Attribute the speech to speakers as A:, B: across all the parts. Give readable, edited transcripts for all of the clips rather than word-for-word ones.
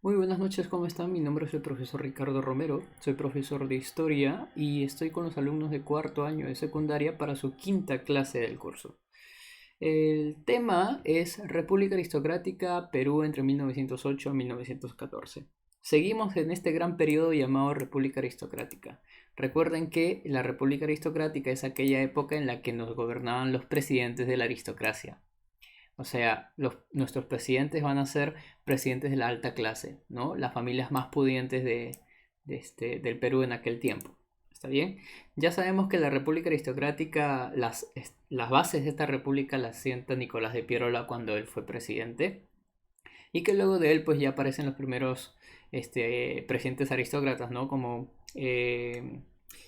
A: Muy buenas noches, ¿cómo están? Mi nombre es el profesor Ricardo Romero, soy profesor de historia y estoy con los alumnos de cuarto año de secundaria para su quinta clase del curso. El tema es República Aristocrática, Perú entre 1908 a 1914. Seguimos en este gran periodo llamado República Aristocrática. Recuerden que la República Aristocrática es aquella época en la que nos gobernaban los presidentes de la aristocracia. O sea, nuestros presidentes van a ser presidentes de la alta clase, ¿no? Las familias más pudientes del Perú en aquel tiempo. ¿Está bien? Ya sabemos que la República Aristocrática, las bases de esta república las sienta Nicolás de Piérola cuando él fue presidente. Y que luego de él, pues ya aparecen los primeros presidentes aristócratas, ¿no? Como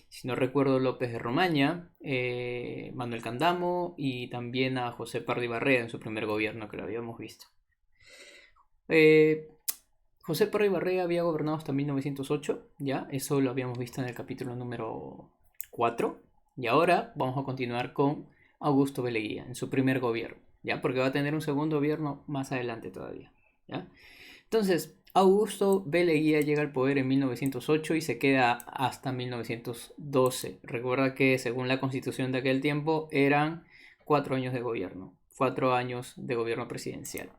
A: si no recuerdo, López de Romaña, Manuel Candamo y también a José Pardo Barrea en su primer gobierno que lo habíamos visto. Eh, José Pardo Barrea había gobernado hasta 1908, ya, eso lo habíamos visto en el capítulo número 4. Y ahora vamos a continuar con Augusto Beleguía en su primer gobierno, ya, porque va a tener un segundo gobierno más adelante todavía, ya. Entonces, Augusto B. Leguía llega al poder en 1908 y se queda hasta 1912. Recuerda que según la constitución de aquel tiempo eran 4 años de gobierno, 4 años de gobierno presidencial.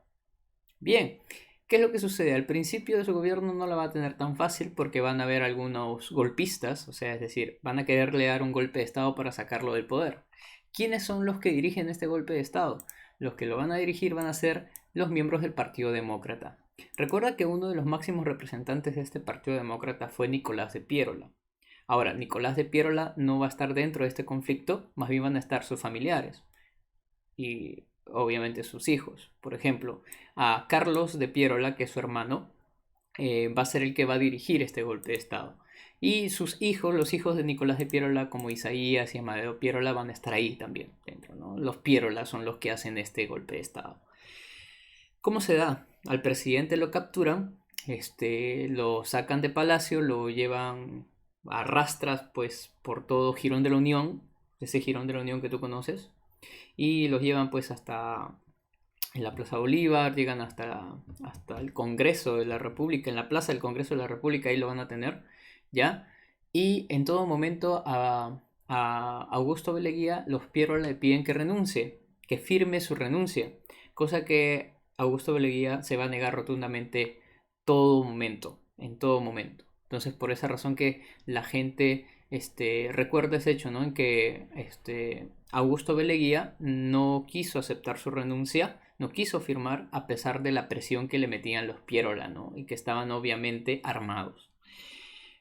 A: Bien, ¿qué es lo que sucede? Al principio de su gobierno no la va a tener tan fácil porque van a haber algunos golpistas, o sea, es decir, van a quererle dar un golpe de Estado para sacarlo del poder. ¿Quiénes son los que dirigen este golpe de Estado? Los que lo van a dirigir van a ser los miembros del Partido Demócrata. Recuerda que uno de los máximos representantes de este Partido Demócrata fue Nicolás de Piérola. Ahora, Nicolás de Piérola no va a estar dentro de este conflicto, más bien van a estar sus familiares y obviamente sus hijos. Por ejemplo, a Carlos de Piérola, que es su hermano, va a ser el que va a dirigir este golpe de Estado. Y sus hijos, los hijos de Nicolás de Piérola, como Isaías y Amadeo Piérola, van a estar ahí también dentro, ¿no? Los Piérola son los que hacen este golpe de Estado. ¿Cómo se da? Al presidente lo capturan, lo sacan de palacio, lo llevan a rastras pues por todo Girón de la Unión, ese Girón de la Unión que tú conoces, y los llevan pues hasta en la Plaza Bolívar, llegan hasta el Congreso de la República, en la Plaza del Congreso de la República, ahí lo van a tener, ¿ya? Y en todo momento a Augusto Beleguía los Piero le piden que renuncie, que firme su renuncia, cosa que Augusto Beleguía se va a negar rotundamente todo momento, en todo momento. Entonces, por esa razón que la gente recuerda ese hecho, ¿no? En que Augusto Beleguía no quiso aceptar su renuncia, no quiso firmar a pesar de la presión que le metían los Piérola, ¿no? Y que estaban obviamente armados.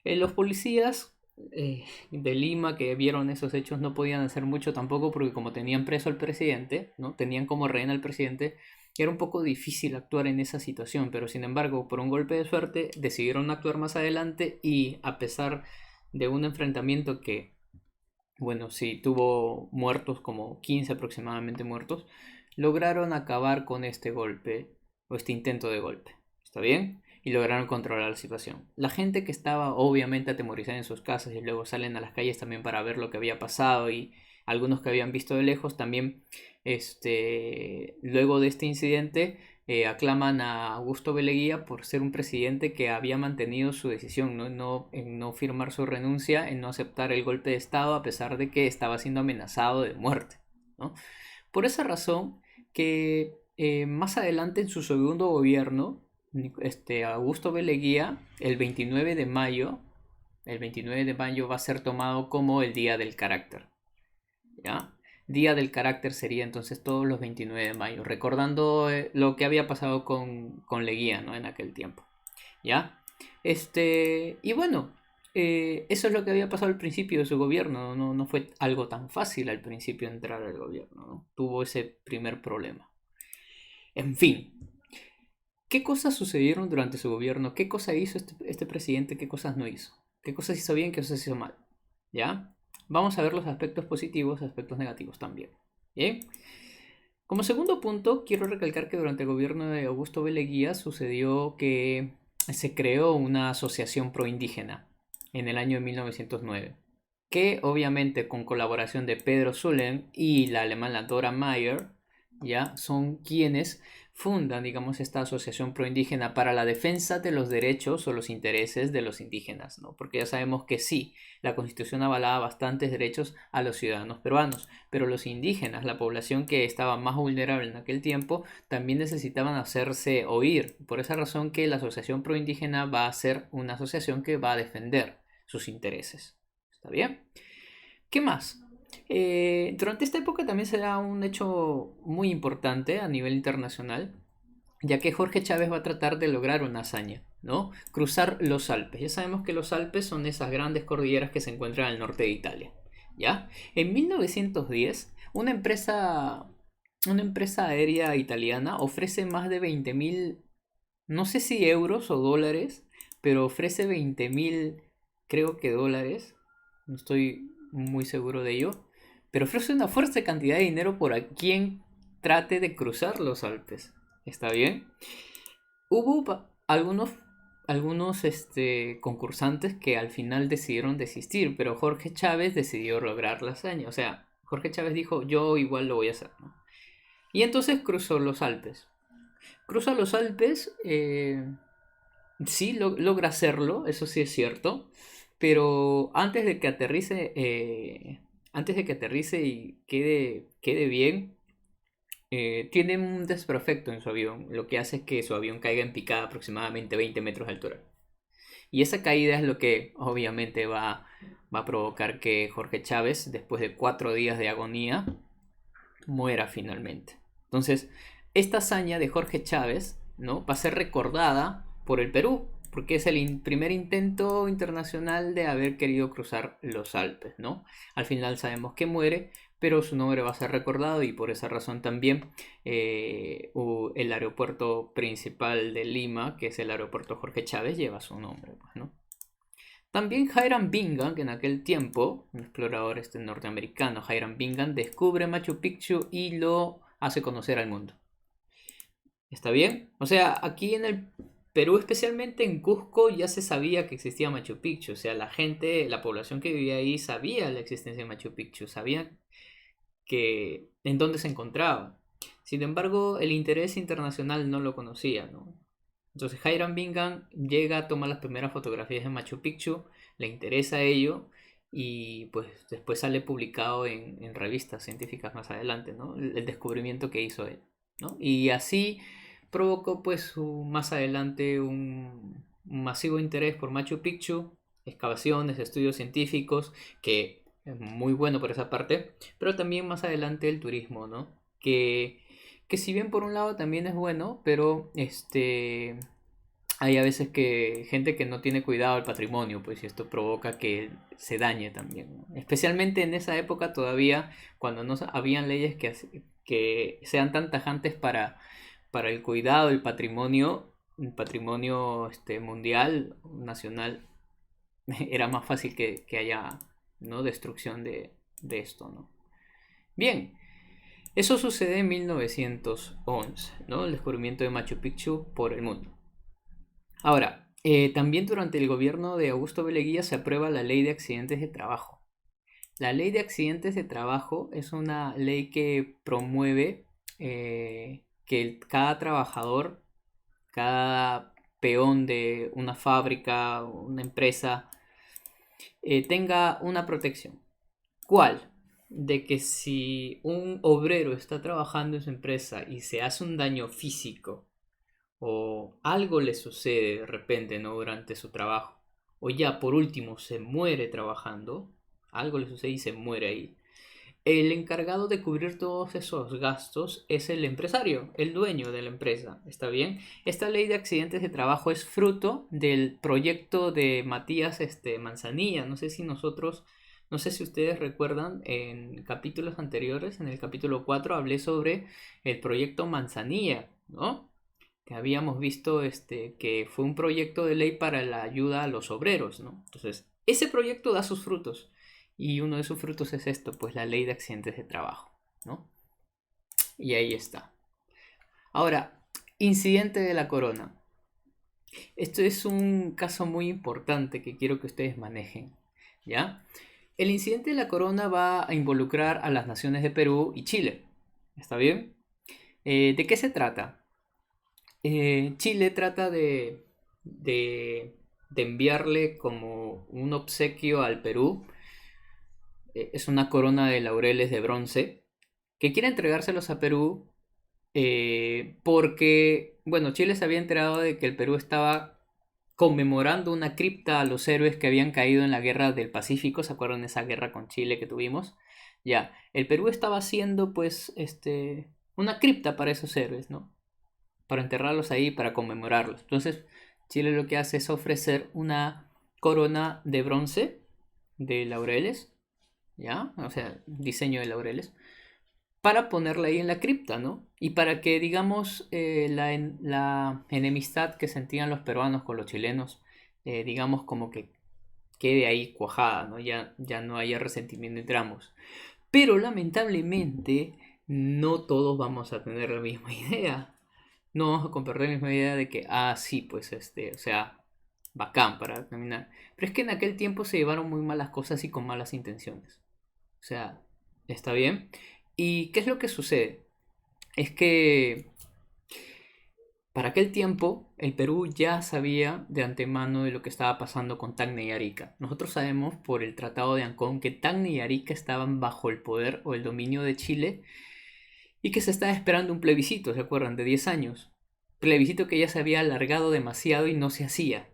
A: Los policías de Lima que vieron esos hechos no podían hacer mucho tampoco porque como tenían preso al presidente, ¿no? Tenían como rehén al presidente, era un poco difícil actuar en esa situación, pero sin embargo, por un golpe de suerte, decidieron actuar más adelante y a pesar de un enfrentamiento que, bueno, sí tuvo muertos, como 15 aproximadamente muertos, lograron acabar con este golpe o este intento de golpe. ¿Está bien? Y lograron controlar la situación. La gente que estaba obviamente atemorizada en sus casas y luego salen a las calles también para ver lo que había pasado y algunos que habían visto de lejos también, luego de este incidente, aclaman a Augusto Beleguía por ser un presidente que había mantenido su decisión, ¿no? En no firmar su renuncia, en no aceptar el golpe de Estado a pesar de que estaba siendo amenazado de muerte, ¿no? Por esa razón que más adelante en su segundo gobierno, Augusto B. Leguía, el 29 de mayo va a ser tomado como el Día del Carácter, ¿ya? Día del Carácter sería entonces todos los 29 de mayo, recordando lo que había pasado con Leguía, ¿no? En aquel tiempo, ¿ya? Y bueno, eso es lo que había pasado al principio de su gobierno, no fue algo tan fácil al principio entrar al gobierno, ¿no? Tuvo ese primer problema. En fin, ¿qué cosas sucedieron durante su gobierno? ¿Qué cosas hizo este presidente? ¿Qué cosas no hizo? ¿Qué cosas hizo bien? ¿Qué cosas hizo mal? ¿Ya? Vamos a ver los aspectos positivos, aspectos negativos también. ¿Bien? Como segundo punto, quiero recalcar que durante el gobierno de Augusto B. Leguía sucedió que se creó una asociación proindígena en el año 1909, que obviamente con colaboración de Pedro Zulem y la alemana Dora Mayer, ya son quienes fundan, digamos, esta asociación proindígena para la defensa de los derechos o los intereses de los indígenas, ¿no? Porque ya sabemos que sí, la Constitución avalaba bastantes derechos a los ciudadanos peruanos, pero los indígenas, la población que estaba más vulnerable en aquel tiempo, también necesitaban hacerse oír. Por esa razón que la asociación proindígena va a ser una asociación que va a defender sus intereses. ¿Está bien? ¿Qué más? Durante esta época también se da un hecho muy importante a nivel internacional, ya que Jorge Chávez va a tratar de lograr una hazaña, ¿no? Cruzar los Alpes. Ya sabemos que los Alpes son esas grandes cordilleras que se encuentran al norte de Italia, ¿ya? En 1910, una empresa aérea italiana ofrece más de 20.000, no sé si euros o dólares, pero ofrece 20.000, creo que dólares, no estoy muy seguro de ello, pero ofrece una fuerte cantidad de dinero por a quien trate de cruzar los Alpes. ¿Está bien? Hubo algunos concursantes que al final decidieron desistir, pero Jorge Chávez decidió lograr la hazaña. O sea, Jorge Chávez dijo, yo igual lo voy a hacer, ¿no? Y entonces cruzó los Alpes. Cruza los Alpes, sí logra hacerlo, eso sí es cierto, pero antes de que aterrice y quede bien, tiene un desperfecto en su avión, lo que hace es que su avión caiga en picada aproximadamente 20 metros de altura. Y esa caída es lo que obviamente va a provocar que Jorge Chávez, después de 4 días de agonía, muera finalmente. Entonces, esta hazaña de Jorge Chávez, ¿no? Va a ser recordada por el Perú, porque es el primer intento internacional de haber querido cruzar los Alpes, ¿no? Al final sabemos que muere, pero su nombre va a ser recordado y por esa razón también el aeropuerto principal de Lima, que es el aeropuerto Jorge Chávez, lleva su nombre, pues, ¿no? También Hiram Bingham, que en aquel tiempo, un explorador norteamericano, Hiram Bingham, descubre Machu Picchu y lo hace conocer al mundo. ¿Está bien? O sea, aquí en el Perú, especialmente en Cusco, ya se sabía que existía Machu Picchu. O sea, la gente, la población que vivía ahí sabía la existencia de Machu Picchu, sabía que en dónde se encontraba. Sin embargo, el interés internacional no lo conocía, ¿no? Entonces Hiram Bingham llega a tomar las primeras fotografías de Machu Picchu, le interesa ello y pues después sale publicado en revistas científicas más adelante, ¿no? El descubrimiento que hizo él, ¿no? Y así provocó pues más adelante un masivo interés por Machu Picchu, excavaciones, estudios científicos, que es muy bueno por esa parte, pero también más adelante el turismo, ¿no? Que si bien por un lado también es bueno, pero hay a veces que gente que no tiene cuidado al patrimonio, pues y esto provoca que se dañe también, ¿no? Especialmente en esa época todavía, cuando no habían leyes que sean tan tajantes para el cuidado del patrimonio, el patrimonio mundial, nacional, era más fácil que haya, ¿no? Destrucción de esto, ¿no? Bien, eso sucede en 1911, ¿no? El descubrimiento de Machu Picchu por el mundo. Ahora, también durante el gobierno de Augusto B. Leguía se aprueba la Ley de Accidentes de Trabajo. La Ley de Accidentes de Trabajo es una ley que promueve que cada trabajador, cada peón de una fábrica, una empresa, tenga una protección. ¿Cuál? De que si un obrero está trabajando en su empresa y se hace un daño físico o algo le sucede de repente, ¿no? Durante su trabajo, o ya por último se muere trabajando, algo le sucede y se muere ahí. El encargado de cubrir todos esos gastos es el empresario, el dueño de la empresa, ¿está bien? Esta ley de accidentes de trabajo es fruto del proyecto de Matías Manzanilla. No sé si ustedes recuerdan, en capítulos anteriores, en el capítulo 4 hablé sobre el proyecto Manzanilla, ¿no? Que habíamos visto que fue un proyecto de ley para la ayuda a los obreros, ¿no? Entonces, ese proyecto da sus frutos y uno de sus frutos es esto, pues la ley de accidentes de trabajo, ¿no? Y ahí está. Ahora, incidente de la corona. Esto es un caso muy importante que quiero que ustedes manejen, ¿ya? El incidente de la corona va a involucrar a las naciones de Perú y Chile, ¿está bien? ¿De qué se trata? Chile trata de enviarle como un obsequio al Perú. Es una corona de laureles de bronce que quiere entregárselos a Perú porque, bueno, Chile se había enterado de que el Perú estaba conmemorando una cripta a los héroes que habían caído en la guerra del Pacífico. ¿Se acuerdan de esa guerra con Chile que tuvimos? Ya, el Perú estaba haciendo pues una cripta para esos héroes, ¿no? Para enterrarlos ahí, para conmemorarlos. Entonces, Chile lo que hace es ofrecer una corona de bronce de laureles, ¿ya? O sea, diseño de laureles, para ponerla ahí en la cripta, ¿no? Y para que, digamos, la enemistad que sentían los peruanos con los chilenos, digamos, como que quede ahí cuajada, ¿no? Ya no haya resentimiento entre ambos. Pero lamentablemente, no todos vamos a tener la misma idea. No vamos a compartir la misma idea de que, sí, pues o sea, bacán para caminar. Pero es que en aquel tiempo se llevaron muy malas cosas y con malas intenciones. O sea, está bien. ¿Y qué es lo que sucede? Es que para aquel tiempo el Perú ya sabía de antemano de lo que estaba pasando con Tacna y Arica. Nosotros sabemos por el Tratado de Ancón que Tacna y Arica estaban bajo el poder o el dominio de Chile y que se estaba esperando un plebiscito, ¿se acuerdan? De 10 años. Plebiscito que ya se había alargado demasiado y no se hacía.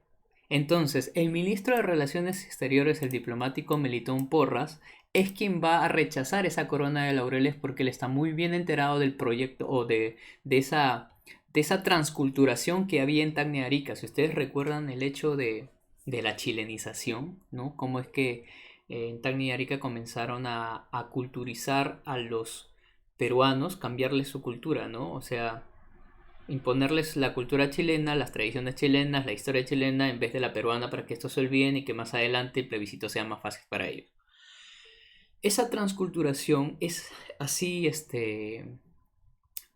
A: Entonces, el ministro de Relaciones Exteriores, el diplomático Melitón Porras, es quien va a rechazar esa corona de laureles porque él está muy bien enterado del proyecto o de esa transculturación que había en Tacna y Arica. Si ustedes recuerdan el hecho de la chilenización, ¿no? Cómo es que en Tacna y Arica comenzaron a culturizar a los peruanos, cambiarles su cultura, ¿no? O sea, imponerles la cultura chilena, las tradiciones chilenas, la historia chilena en vez de la peruana para que estos se olviden y que más adelante el plebiscito sea más fácil para ellos. Esa transculturación es así,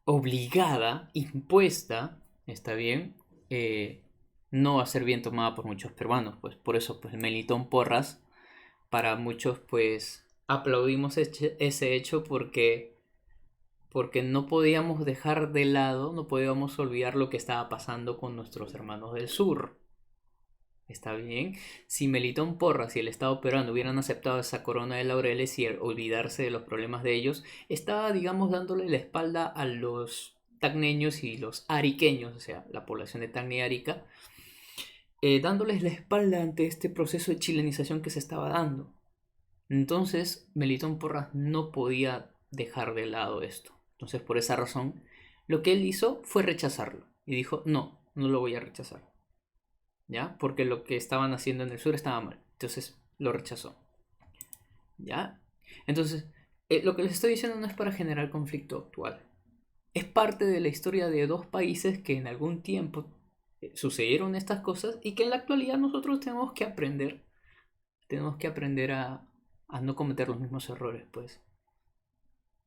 A: obligada, impuesta, está bien, no va a ser bien tomada por muchos peruanos, pues por eso, pues Melitón Porras, para muchos, pues aplaudimos ese hecho porque no podíamos dejar de lado, no podíamos olvidar lo que estaba pasando con nuestros hermanos del sur. Está bien. Si Melitón Porras y el Estado peruano hubieran aceptado esa corona de laureles y olvidarse de los problemas de ellos, estaba, digamos, dándole la espalda a los tacneños y los ariqueños, o sea, la población de Tacna y Arica, dándoles la espalda ante este proceso de chilenización que se estaba dando. Entonces, Melitón Porras no podía dejar de lado esto. Entonces, por esa razón, lo que él hizo fue rechazarlo. Y dijo, no, no lo voy a rechazar. ¿Ya? Porque lo que estaban haciendo en el sur estaba mal. Entonces, lo rechazó. ¿Ya? Entonces, lo que les estoy diciendo no es para generar conflicto actual. Es parte de la historia de dos países que en algún tiempo sucedieron estas cosas y que en la actualidad nosotros tenemos que aprender. Tenemos que aprender a no cometer los mismos errores, pues.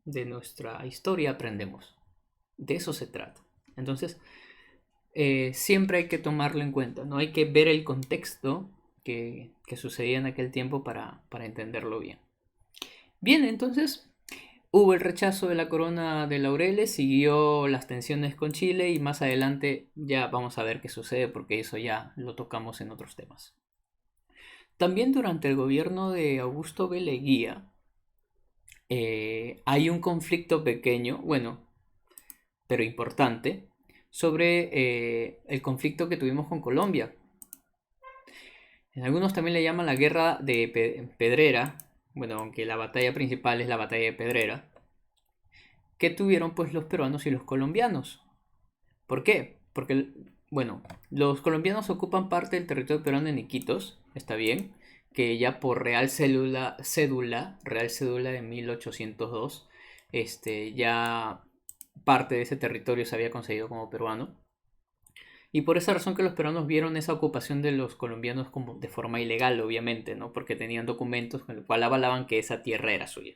A: De nuestra historia aprendemos. De eso se trata. Entonces, siempre hay que tomarlo en cuenta, ¿no? Hay que ver el contexto que sucedía en aquel tiempo para entenderlo bien. Bien, entonces hubo el rechazo de la corona de laureles, siguió las tensiones con Chile y más adelante ya vamos a ver qué sucede porque eso ya lo tocamos en otros temas. También durante el gobierno de Augusto B. Leguía hay un conflicto pequeño, bueno, pero importante, sobre el conflicto que tuvimos con Colombia. En algunos también le llaman la guerra de Pedrera, bueno, aunque la batalla principal es la batalla de Pedrera, que tuvieron pues los peruanos y los colombianos. ¿Por qué? Porque, bueno, los colombianos ocupan parte del territorio peruano en Iquitos, está bien, que ya por Real Cédula de 1802, ya parte de ese territorio se había concedido como peruano. Y por esa razón que los peruanos vieron esa ocupación de los colombianos como de forma ilegal, obviamente, ¿no? Porque tenían documentos con los cuales avalaban que esa tierra era suya.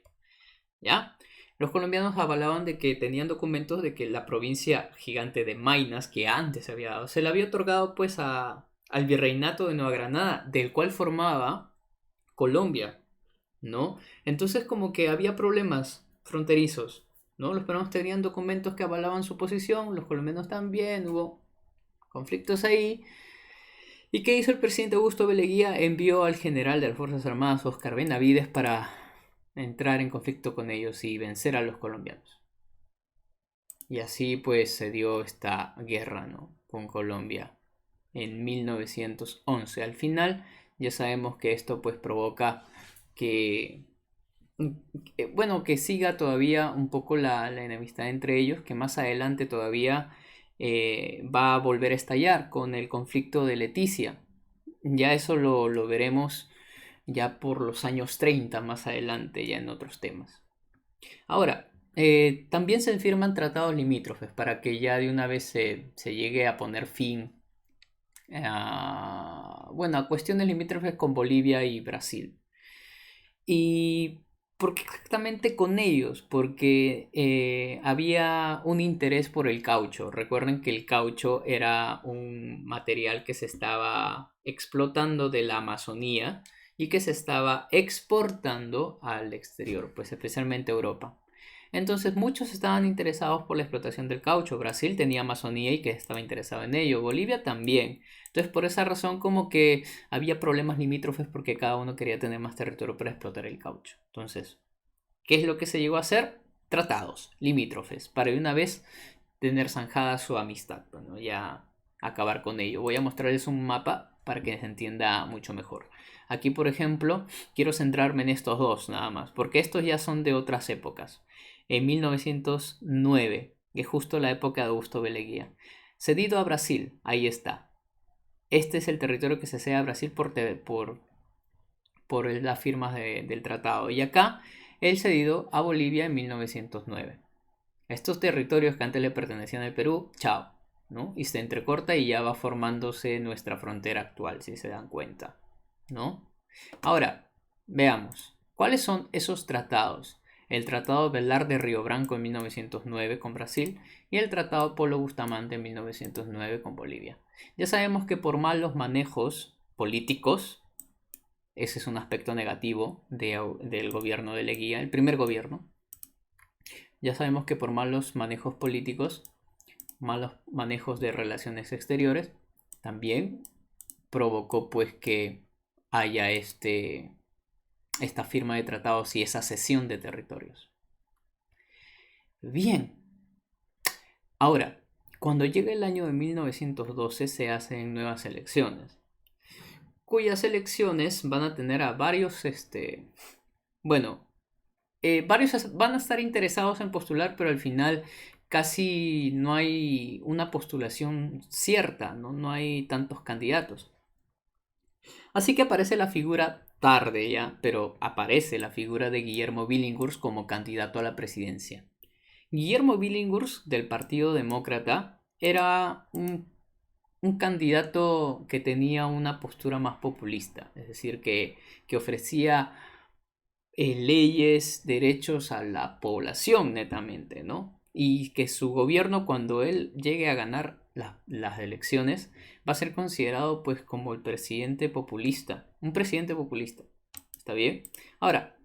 A: ¿Ya? Los colombianos avalaban de que tenían documentos de que la provincia gigante de Maynas, que antes se había dado, se le había otorgado pues al virreinato de Nueva Granada, del cual formaba Colombia, ¿no? Entonces como que había problemas fronterizos. ¿no? Los peruanos tenían documentos que avalaban su posición, los colombianos también, hubo conflictos ahí. ¿Y qué hizo el presidente Augusto Beleguía? Envió al general de las Fuerzas Armadas, Oscar Benavides, para entrar en conflicto con ellos y vencer a los colombianos. Y así pues se dio esta guerra, ¿no?, con Colombia en 1911. Al final ya sabemos que esto pues provoca que, bueno, que siga todavía un poco la enemistad entre ellos, que más adelante todavía va a volver a estallar con el conflicto de Leticia. Ya eso lo veremos ya por los años 30 más adelante, ya en otros temas. Ahora, también se firman tratados limítrofes para que ya de una vez se llegue a poner fin bueno, a cuestiones limítrofes con Bolivia y Brasil. ¿Y por qué exactamente con ellos? Porque había un interés por el caucho. Recuerden que el caucho era un material que se estaba explotando de la Amazonía y que se estaba exportando al exterior, pues especialmente a Europa. Entonces muchos estaban interesados por la explotación del caucho. Brasil tenía Amazonía y que estaba interesado en ello. Bolivia también. Entonces por esa razón como que había problemas limítrofes porque cada uno quería tener más territorio para explotar el caucho. Entonces, ¿qué es lo que se llegó a hacer? Tratados limítrofes para de una vez tener zanjada su amistad. Bueno, ya acabar con ello. Voy a mostrarles un mapa para que se entienda mucho mejor. Aquí, por ejemplo, quiero centrarme en estos dos nada más, porque estos ya son de otras épocas. En 1909, que es justo la época de Augusto Beleguía. Cedido a Brasil, ahí está. Este es el territorio que se cede a Brasil por las firmas del tratado. Y acá, el cedido a Bolivia en 1909. Estos territorios que antes le pertenecían al Perú, chao, ¿no? Y se entrecorta y ya va formándose nuestra frontera actual, si se dan cuenta, ¿no? Ahora, veamos, ¿cuáles son esos tratados? El Tratado Velar de Río Branco en 1909 con Brasil y el Tratado Polo Bustamante en 1909 con Bolivia. Ya sabemos que por malos manejos políticos, ese es un aspecto negativo del gobierno de Leguía, el primer gobierno. Ya sabemos que por malos manejos políticos, malos manejos de relaciones exteriores, también provocó pues que haya esta firma de tratados y esa cesión de territorios. Bien, ahora, cuando llega el año de 1912 se hacen nuevas elecciones, cuyas elecciones van a tener a varios, bueno, varios van a estar interesados en postular, pero al final casi no hay una postulación cierta, ¿no? No hay tantos candidatos. Así que aparece la figura tarde ya, pero aparece la figura de Guillermo Billinghurst como candidato a la presidencia. Guillermo Billinghurst del Partido Demócrata era un candidato que tenía una postura más populista, es decir, que ofrecía leyes, derechos a la población netamente, ¿no? Y que su gobierno, cuando él llegue a ganar las elecciones, va a ser considerado pues como el presidente populista, un presidente populista. ¿Está bien? Ahora,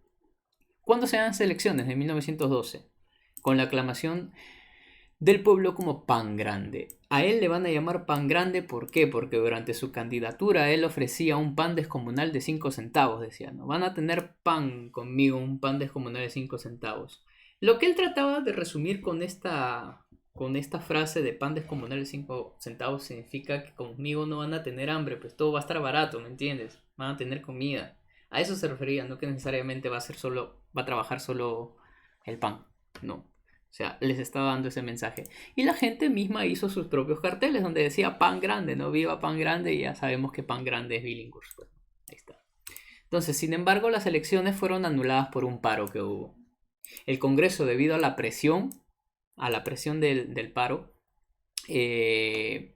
A: ¿cuándo se dan las elecciones? En 1912, con la aclamación del pueblo como pan grande. A él le van a llamar pan grande, ¿por qué? Porque durante su candidatura él ofrecía un pan descomunal de 5 centavos, decía, ¿no? Van a tener pan conmigo, un pan descomunal de 5 centavos. Lo que él trataba de resumir con esta frase de pan descomunal de 5 centavos significa que conmigo no van a tener hambre, pues todo va a estar barato, ¿me entiendes? Van a tener comida. A eso se refería, no que necesariamente va a trabajar solo el pan, no. O sea, les estaba dando ese mensaje. Y la gente misma hizo sus propios carteles donde decía pan grande, no viva pan grande, y ya sabemos que pan grande es Billinghurst. Pues, ahí está. Entonces, sin embargo, las elecciones fueron anuladas por un paro que hubo. El Congreso, debido a la presión del paro,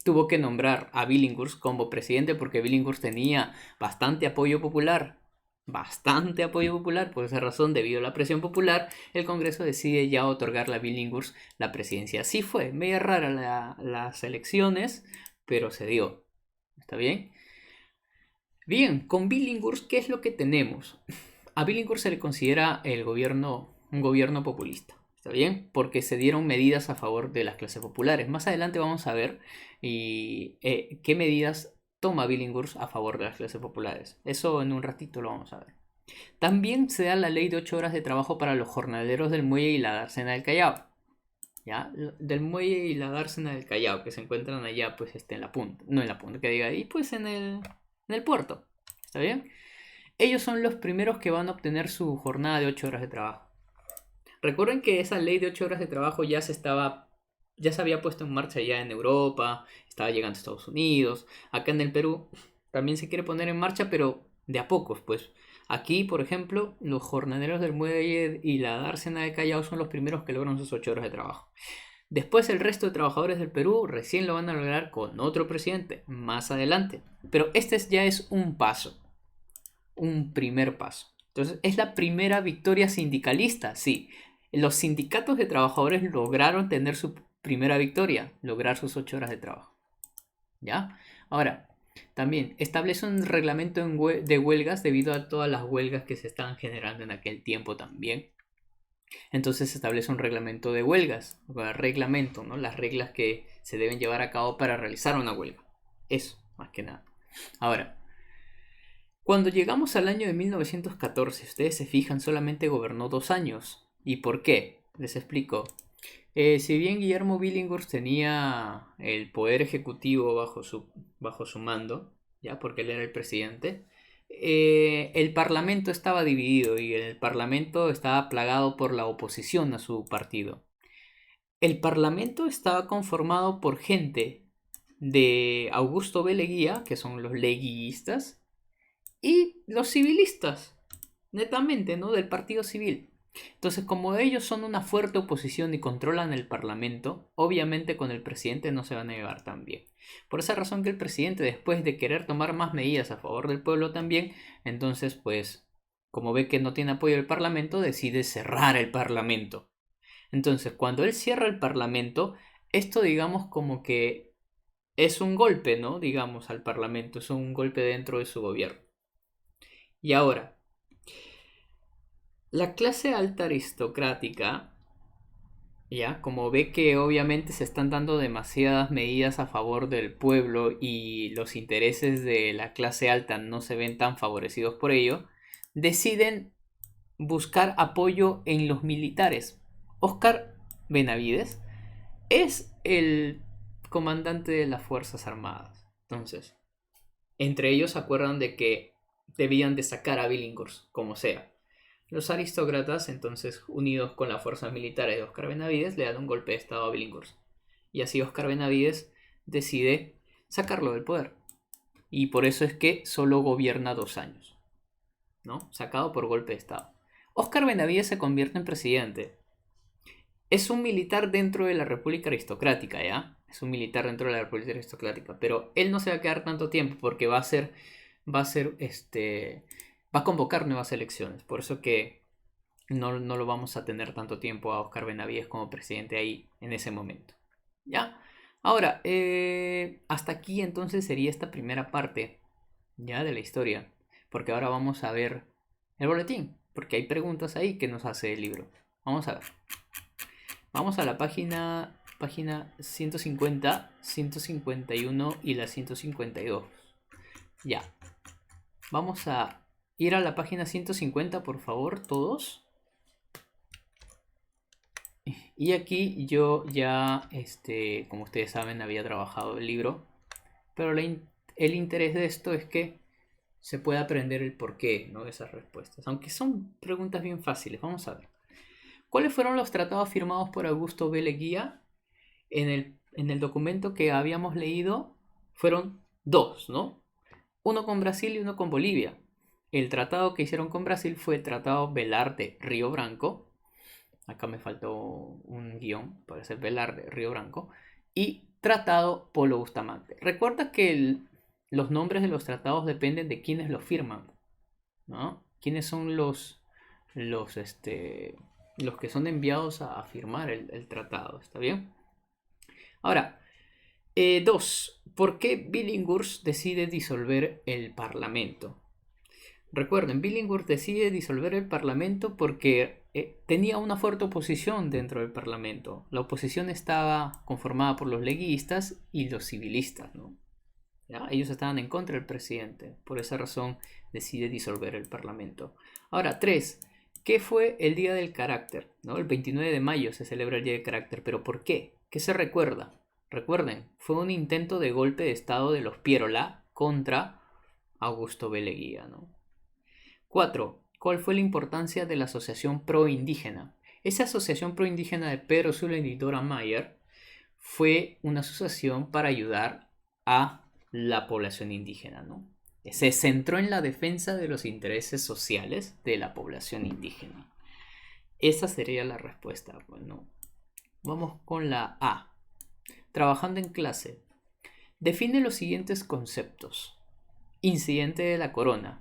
A: tuvo que nombrar a Billinghurst como presidente porque Billinghurst tenía bastante apoyo popular. Por esa razón, debido a la presión popular, el Congreso decide ya otorgarle a Billinghurst la presidencia. Así fue, media rara las elecciones, pero se dio. ¿Está bien? Bien, con Billinghurst, ¿qué es lo que tenemos? A Billinghurst se le considera un gobierno populista. ¿Está bien? Porque se dieron medidas a favor de las clases populares. Más adelante vamos a ver qué medidas toma Billinghurst a favor de las clases populares. Eso en un ratito lo vamos a ver. También se da la ley de 8 horas de trabajo para los jornaleros del muelle y la dársena del Callao. ¿Ya? Del muelle y la dársena del Callao, que se encuentran allá, pues, en la punta. No en la punta, que diga ahí, pues en el puerto. ¿Está bien? Ellos son los primeros que van a obtener su jornada de 8 horas de trabajo. Recuerden que esa ley de 8 horas de trabajo ya se había puesto en marcha ya en Europa, estaba llegando a Estados Unidos, acá en el Perú también se quiere poner en marcha, pero de a pocos, pues. Aquí, por ejemplo, los jornaleros del muelle y la dársena de Callao son los primeros que logran sus 8 horas de trabajo. Después el resto de trabajadores del Perú recién lo van a lograr con otro presidente, más adelante. Pero este ya es un paso, un primer paso. Entonces, ¿es la primera victoria sindicalista? Sí. Los sindicatos de trabajadores lograron tener su primera victoria, lograr sus 8 horas de trabajo. ¿Ya? Ahora, también establece un reglamento de huelgas debido a todas las huelgas que se estaban generando en aquel tiempo también. Entonces se establece un reglamento de huelgas, reglamento, ¿no? Las reglas que se deben llevar a cabo para realizar una huelga. Eso, más que nada. Ahora, cuando llegamos al año de 1914, ustedes se fijan, solamente gobernó 2 años. ¿Y por qué? Les explico. Si bien Guillermo Billinghurst tenía el poder ejecutivo bajo su mando, ya porque él era el presidente, el parlamento estaba dividido y el parlamento estaba plagado por la oposición a su partido. El parlamento estaba conformado por gente de Augusto B. Leguía, que son los leguistas, y los civilistas, netamente, ¿no? Del partido civil. Entonces, como ellos son una fuerte oposición y controlan el parlamento, obviamente con el presidente no se van a llevar tan bien. Por esa razón que el presidente, después de querer tomar más medidas a favor del pueblo también, entonces, pues, como ve que no tiene apoyo del parlamento, decide cerrar el parlamento. Entonces, cuando él cierra el parlamento, esto digamos como que es un golpe, ¿no? Digamos al parlamento, es un golpe dentro de su gobierno. Y ahora, la clase alta aristocrática, ya, como ve que obviamente se están dando demasiadas medidas a favor del pueblo y los intereses de la clase alta no se ven tan favorecidos por ello, deciden buscar apoyo en los militares. Óscar Benavides es el comandante de las Fuerzas Armadas. Entonces, entre ellos se acuerdan de que debían de sacar a Billinghurst, como sea. Los aristócratas, entonces, unidos con las fuerzas militares de Óscar Benavides, le dan un golpe de estado a Billinghurst. Y así Óscar Benavides decide sacarlo del poder. Y por eso es que solo gobierna 2 años, ¿no? Sacado por golpe de estado. Óscar Benavides se convierte en presidente. Es un militar dentro de la República Aristocrática, ¿ya? Es un militar dentro de la República Aristocrática. Pero él no se va a quedar tanto tiempo porque va a convocar nuevas elecciones. Por eso que no lo vamos a tener tanto tiempo a Óscar Benavides como presidente ahí en ese momento. ¿Ya? Ahora, hasta aquí entonces sería esta primera parte, ¿ya? De la historia. Porque ahora vamos a ver el boletín. Porque hay preguntas ahí que nos hace el libro. Vamos a ver. Vamos a la página 150, 151 y la 152. Ya. Vamos a ir a la página 150, por favor, todos. Y aquí yo ya, como ustedes saben, había trabajado el libro. Pero el interés de esto es que se pueda aprender el porqué, ¿no? De esas respuestas. Aunque son preguntas bien fáciles. Vamos a ver. ¿Cuáles fueron los tratados firmados por Augusto B. Leguía? En el documento que habíamos leído fueron 2, ¿no? Uno con Brasil y uno con Bolivia. El tratado que hicieron con Brasil fue el Tratado Velar de Río Branco. Acá me faltó un guión para hacer Velar de Río Branco. Y Tratado Polo Bustamante. Recuerda que los nombres de los tratados dependen de quiénes los firman, ¿no? ¿Quiénes son los que son enviados a firmar el tratado? ¿Está bien? Ahora, 2. ¿Por qué Billinghurst decide disolver el parlamento? Recuerden, Billinghurst decide disolver el parlamento porque tenía una fuerte oposición dentro del Parlamento. La oposición estaba conformada por los leguistas y los civilistas, ¿no? ¿Ya? Ellos estaban en contra del presidente. Por esa razón decide disolver el Parlamento. Ahora, 3. ¿Qué fue el Día del Carácter? ¿No? El 29 de mayo se celebra el Día del Carácter. ¿Pero por qué? ¿Qué se recuerda? Recuerden, fue un intento de golpe de estado de los Pierola contra Augusto B. Leguía, ¿no? 4. ¿Cuál fue la importancia de la Asociación Pro-Indígena? Esa asociación pro-indígena de Pedro Zulem y Dora Mayer fue una asociación para ayudar a la población indígena, ¿no? Se centró en la defensa de los intereses sociales de la población indígena. Esa sería la respuesta. Bueno, vamos con la A. Trabajando en clase. Define los siguientes conceptos. Incidente de la corona.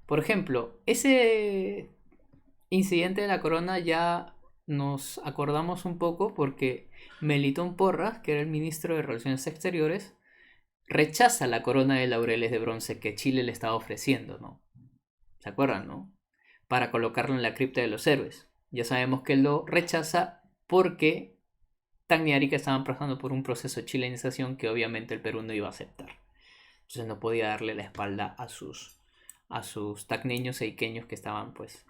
A: Por ejemplo, ese incidente de la corona ya nos acordamos un poco porque Melitón Porras, que era el ministro de Relaciones Exteriores, rechaza la corona de laureles de bronce que Chile le estaba ofreciendo, ¿no? ¿Se acuerdan, no? Para colocarlo en la cripta de los héroes. Ya sabemos que él lo rechaza porque Tacna y Arica estaban pasando por un proceso de chilenización que obviamente el Perú no iba a aceptar. Entonces no podía darle la espalda a sus tacneños e iqueños que estaban, pues,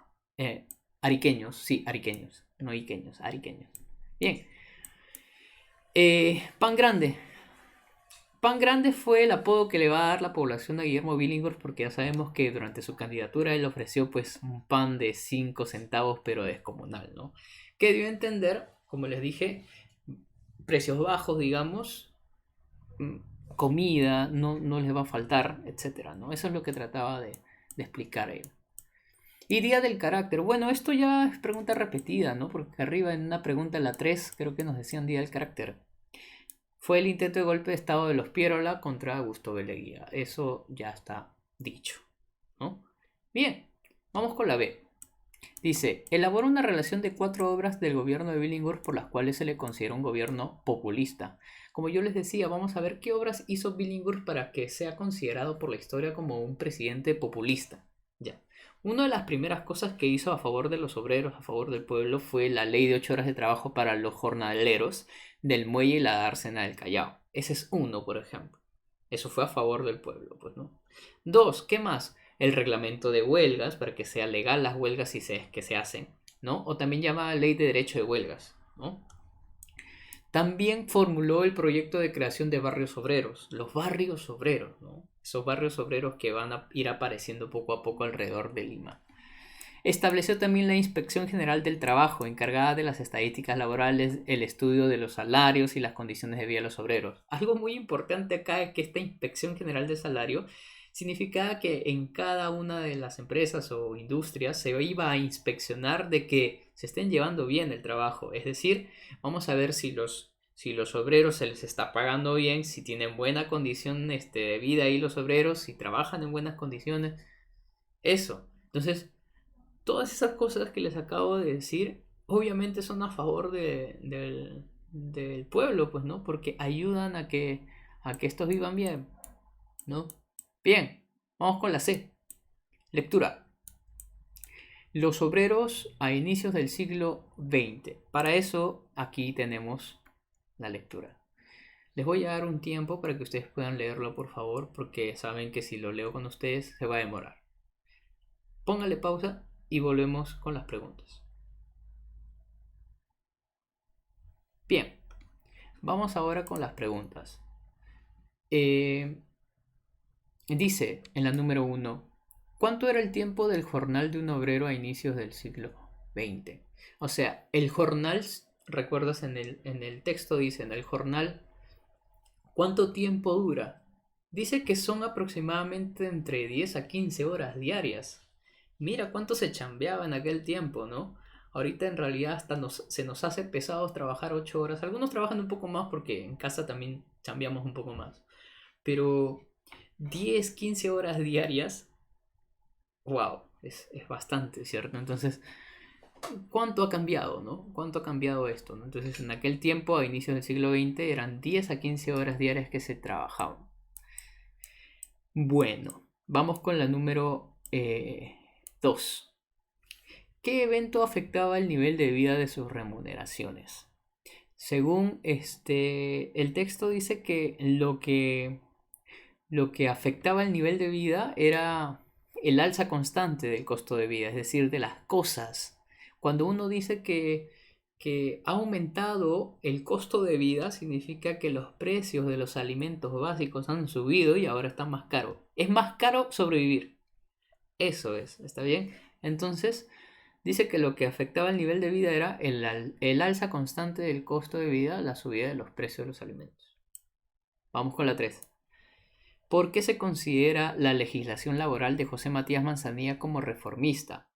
A: ariqueños, sí, ariqueños, no iqueños, ariqueños. Bien. Pan Grande. Pan Grande fue el apodo que le va a dar la población a Guillermo Billinghurst porque ya sabemos que durante su candidatura él ofreció pues un pan de 5 centavos pero descomunal, ¿no? Que dio a entender, como les dije, precios bajos, digamos, comida, no les va a faltar, etcétera, ¿no? Eso es lo que trataba de explicar él. Y Día del Carácter. Bueno, esto ya es pregunta repetida, ¿no? Porque arriba en una pregunta, la 3, creo que nos decían Día del Carácter. Fue el intento de golpe de estado de los Pierola contra Augusto B. Leguía. Eso ya está dicho, ¿no? Bien, vamos con la B. Dice, elabora una relación de 4 obras del gobierno de Billinghurst por las cuales se le considera un gobierno populista. Como yo les decía, vamos a ver qué obras hizo Billinghurst para que sea considerado por la historia como un presidente populista. Ya. Una de las primeras cosas que hizo a favor de los obreros, a favor del pueblo, fue la ley de 8 horas de trabajo para los jornaleros del muelle y la dársena del Callao. Ese es uno, por ejemplo. Eso fue a favor del pueblo, pues, ¿no? 2, ¿qué más? El reglamento de huelgas, para que sea legal las huelgas que se hacen, ¿no? O también llamada ley de derecho de huelgas, ¿no? También formuló el proyecto de creación de barrios obreros, los barrios obreros, ¿no? Esos barrios obreros que van a ir apareciendo poco a poco alrededor de Lima. Estableció también la Inspección General del Trabajo, encargada de las estadísticas laborales, el estudio de los salarios y las condiciones de vida de los obreros. Algo muy importante acá es que esta Inspección General del Salario significaba que en cada una de las empresas o industrias se iba a inspeccionar de que se estén llevando bien el trabajo. Es decir, vamos a ver si los obreros se les está pagando bien, si tienen buena condición de vida ahí los obreros, si trabajan en buenas condiciones. Eso. Entonces, todas esas cosas que les acabo de decir, obviamente son a favor del pueblo, pues, ¿no? Porque ayudan a que estos vivan bien, ¿no? Bien, vamos con la C. Lectura. Los obreros a inicios del siglo XX. Para eso, aquí tenemos la lectura. Les voy a dar un tiempo para que ustedes puedan leerlo, por favor, porque saben que si lo leo con ustedes se va a demorar. Póngale pausa y volvemos con las preguntas. Bien, vamos ahora con las preguntas. Dice en la número 1, ¿cuánto era el tiempo del jornal de un obrero a inicios del siglo XX? O sea, el jornal, recuerdas en el texto dice, en el jornal, ¿cuánto tiempo dura? Dice que son aproximadamente entre 10 a 15 horas diarias. Mira cuánto se chambeaba en aquel tiempo, ¿no? Ahorita en realidad hasta se nos hace pesado trabajar 8 horas. Algunos trabajan un poco más porque en casa también chambeamos un poco más. Pero 10, 15 horas diarias, wow, es bastante, ¿cierto? Entonces, ¿cuánto ha cambiado, no? ¿Cuánto ha cambiado esto, no? Entonces, en aquel tiempo, a inicios del siglo XX, eran 10 a 15 horas diarias que se trabajaban. Bueno, vamos con la número 2. ¿Qué evento afectaba el nivel de vida de sus remuneraciones? Según el texto dice que lo que afectaba el nivel de vida era el alza constante del costo de vida, es decir, de las cosas. Cuando uno dice que ha aumentado el costo de vida, significa que los precios de los alimentos básicos han subido y ahora están más caros. Es más caro sobrevivir. Eso es, ¿está bien? Entonces, dice que lo que afectaba el nivel de vida era el alza constante del costo de vida, la subida de los precios de los alimentos. Vamos con la 3. ¿Por qué se considera la legislación laboral de José Matías Manzanilla como reformista?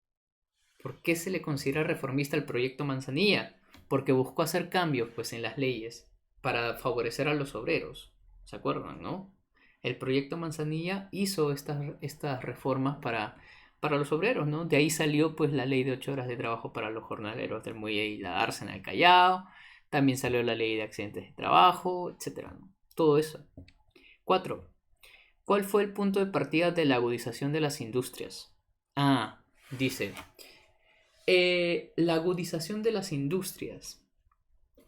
A: ¿Por qué se le considera reformista el proyecto Manzanilla? Porque buscó hacer cambios pues, en las leyes para favorecer a los obreros. ¿Se acuerdan, no? El proyecto Manzanilla hizo estas reformas para los obreros, ¿no? De ahí salió pues la ley de 8 horas de trabajo para los jornaleros del muelle y la dársena del Callao. También salió la ley de accidentes de trabajo, etcétera, ¿no? Todo eso. 4. ¿Cuál fue el punto de partida de la agudización de las industrias? Dice, la agudización de las industrias.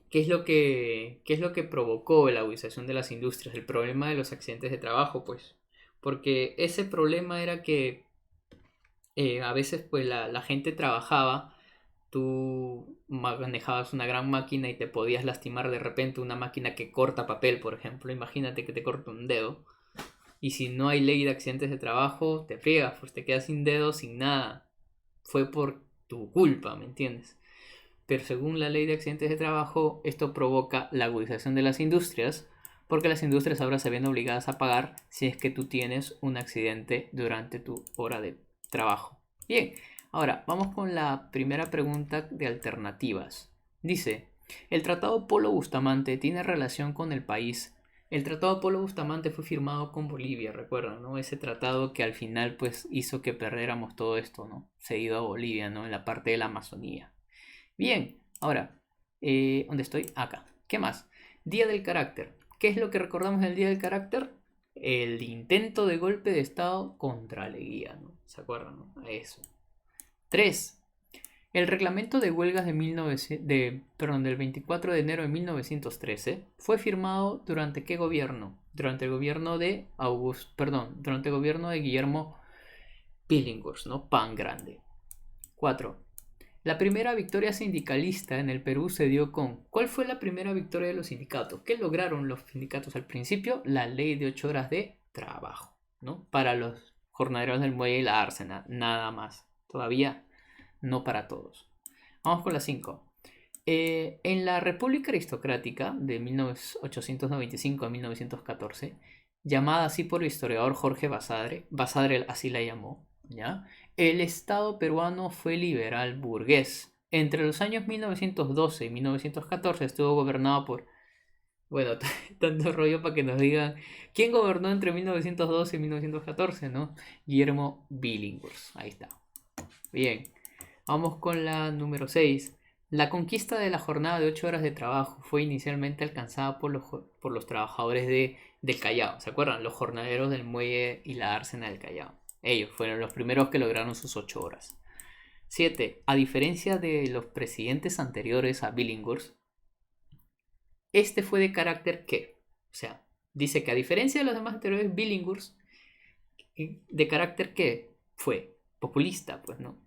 A: ¿Qué es lo que provocó la agudización de las industrias? El problema de los accidentes de trabajo, pues. Porque ese problema era que a veces pues la gente trabajaba, tú manejabas una gran máquina y te podías lastimar de repente una máquina que corta papel, por ejemplo. Imagínate que te corta un dedo. Y si no hay ley de accidentes de trabajo, te friegas, pues te quedas sin dedo, sin nada. Fue por tu culpa, ¿me entiendes? Pero según la ley de accidentes de trabajo, esto provoca la agudización de las industrias, porque las industrias ahora se ven obligadas a pagar si es que tú tienes un accidente durante tu hora de trabajo. Bien, ahora vamos con la primera pregunta de alternativas. Dice, ¿el Tratado Polo Bustamante tiene relación con el país? El Tratado Polo Bustamante fue firmado con Bolivia, recuerdan, ¿no? Ese tratado que al final pues hizo que perdiéramos todo esto, ¿no? Cedido a Bolivia, ¿no? En la parte de la Amazonía. Bien, ahora, ¿dónde estoy? Acá. ¿Qué más? Día del carácter. ¿Qué es lo que recordamos del Día del carácter? El intento de golpe de Estado contra Leguía, ¿no? ¿Se acuerdan, no? A eso. 3. El reglamento de huelgas del 24 de enero de 1913 fue firmado durante ¿qué gobierno? Durante el gobierno de durante el gobierno de Guillermo Billinghurst, ¿no? Pan Grande. 4. La primera victoria sindicalista en el Perú se dio con... ¿Cuál fue la primera victoria de los sindicatos? ¿Qué lograron los sindicatos al principio? La ley de 8 horas de trabajo, ¿no? Para los jornaleros del muelle y la dársena, nada más. Todavía no para todos. Vamos con la 5. En la República Aristocrática de 1895 a 1914, llamada así por el historiador Jorge Basadre así la llamó, ¿ya? El Estado peruano fue liberal burgués. Entre los años 1912 y 1914 estuvo gobernado por... Bueno, tanto rollo para que nos digan quién gobernó entre 1912 y 1914, ¿no? Guillermo Billinghurst. Ahí está. Bien. Vamos con la número 6. La conquista de la jornada de 8 horas de trabajo fue inicialmente alcanzada por los trabajadores del Callao. ¿Se acuerdan? Los jornaleros del muelle y la dársena del Callao. Ellos fueron los primeros que lograron sus 8 horas. 7. A diferencia de los presidentes anteriores a Billinghurst, este fue de carácter ¿qué? O sea, dice que a diferencia de los demás anteriores, Billinghurst, ¿de carácter qué? Fue populista, pues no.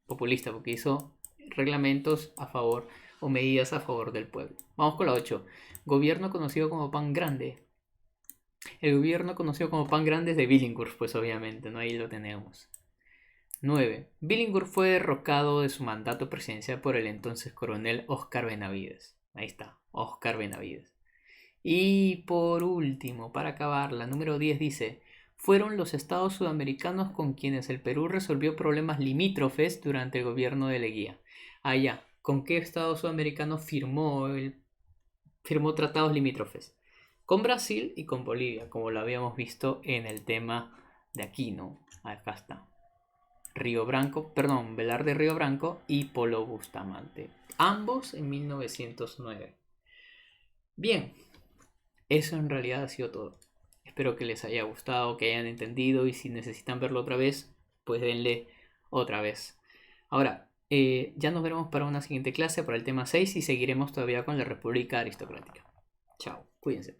A: Populista porque hizo reglamentos a favor o medidas a favor del pueblo. Vamos con la 8. Gobierno conocido como Pan Grande. El gobierno conocido como Pan Grande es de Billinghurst, pues obviamente, ¿no? Ahí lo tenemos. 9. Billinghurst fue derrocado de su mandato presidencial por el entonces coronel Óscar Benavides. Ahí está, Óscar Benavides. Y por último, para acabar, la número 10 dice: fueron los estados sudamericanos con quienes el Perú resolvió problemas limítrofes durante el gobierno de Leguía. Allá, ¿con qué estado sudamericano firmó tratados limítrofes? Con Brasil y con Bolivia, como lo habíamos visto en el tema de aquí, ¿no? Acá está. Velarde Río Branco y Polo Bustamante. Ambos en 1909. Bien, eso en realidad ha sido todo. Espero que les haya gustado, que hayan entendido y si necesitan verlo otra vez, pues denle otra vez. Ahora, Ya nos veremos para una siguiente clase, para el tema 6 y seguiremos todavía con la República Aristocrática. Chao, cuídense.